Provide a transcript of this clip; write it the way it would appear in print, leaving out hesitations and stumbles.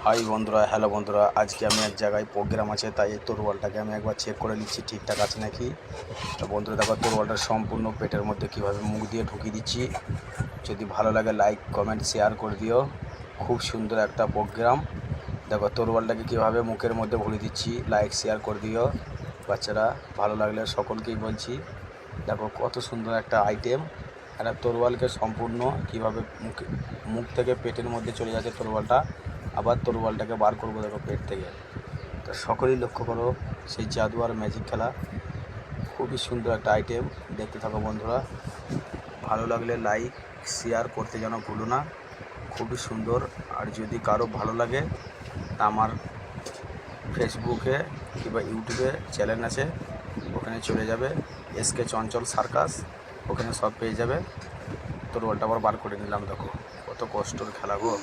High বন্ধুরা, hello বন্ধুরা, আজকে আমি এক জায়গায় প্রোগ্রাম আছে, তাই এই তরোয়ালটাকে আমি একবার চেক করে নিচ্ছি ঠিকঠাক আছে নাকি। তো বন্ধুরা দেখো, তরোয়ালটা সম্পূর্ণ পেটের মধ্যে কীভাবে মুখ দিয়ে ঢুকিয়ে দিচ্ছি। যদি ভালো লাগে লাইক কমেন্ট শেয়ার করে দিও। খুব সুন্দর একটা প্রোগ্রাম। দেখো তরোয়ালটাকে কীভাবে মুখের মধ্যে ভরে দিচ্ছি, লাইক শেয়ার করে দিও বাচ্চারা। ভালো লাগলে সকলকেই বলছি, দেখো কত সুন্দর একটা আইটেম। একটা তরোয়ালকে সম্পূর্ণ কীভাবে মুখ থেকে পেটের মধ্যে চলে যাচ্ছে তরোয়ালটা, আবার তরোয়ালটাকে বার করবো দেখো পেট থেকে। তো সকলেই লক্ষ্য করো সেই জাদু আর ম্যাজিক খেলা। খুবই সুন্দর একটা আইটেম, দেখতে থাকো বন্ধুরা। ভালো লাগলে লাইক শেয়ার করতে যেন ভুলো না। খুবই সুন্দর। আর যদি কারো ভালো লাগে তা আমার ফেসবুকে কিংবা ইউটিউবে চ্যানেল আছে, ওখানে চলে যাবে, এসকে চঞ্চল সার্কাস, ওখানে সব পেয়ে যাবে। তরোয়ালটা আবার বার করে নিলাম, দেখো কত কষ্টর খেলা গো।